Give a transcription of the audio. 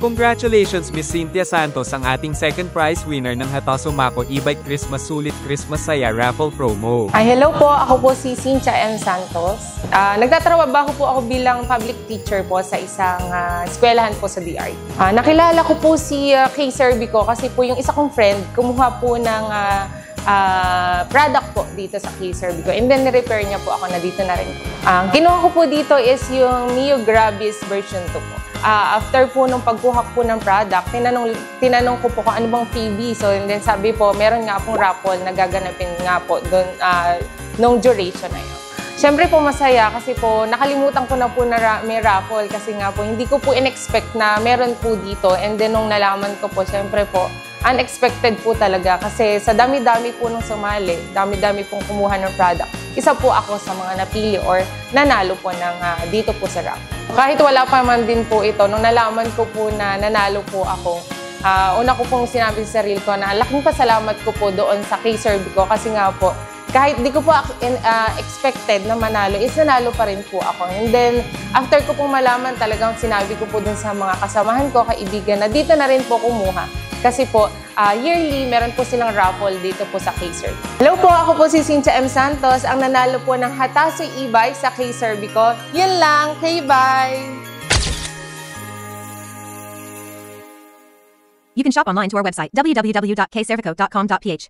Congratulations Miss Cynthia Santos, ang ating second prize winner ng Hatasumako e-bike Christmas Sulit Christmas Saya Raffle Promo. Hello po, ako po si Cynthia M. Santos. Nagtatrabaho po ako bilang public teacher po sa isang eskwelahan po sa DRT. Nakilala ko po si Kay Serbico kasi po yung isa kong friend kumuha po ng product po dito sa Kay Serbico, and then ni-repair niya po ako na dito na rin po. Kinuha ko po dito is yung Mio Gravis version 2 po. After po nung pagkuha po ng product, tinanong ko po kung ano bang PB. So, and then sabi po, meron nga pong raffle na gaganapin nga po doon nung duration na yun. Siyempre po masaya kasi po nakalimutan ko na po na may raffle kasi nga po hindi ko po in-expect na meron po dito. And then nung nalaman ko po, siyempre po, unexpected po talaga kasi sa dami-dami po nung sumali, dami-dami pong kumuha ng product. Isa po ako sa mga napili or nanalo po ng dito po sa raffle. Kahit wala pa man din po ito, nung nalaman ko po na nanalo po ako, una ko pong sinabi sa sarili ko na laking pasalamat ko po doon sa Kay Serbico kasi nga po, kahit di ko po expected na manalo, is nanalo pa rin po ako. And then, after ko pong malaman, talagang sinabi ko po dun sa mga kasamahan ko, kaibigan, na dito na rin po kumuha. Kasi po, yearly, meron po silang raffle dito po sa Kay Serbico. Hello po, ako po si Cynthia M. Santos, ang nanalo po ng Hatasu e-bike sa Kay Serbico. Yun lang, Kay bye! You can shop online to our website, www.kservico.com.ph.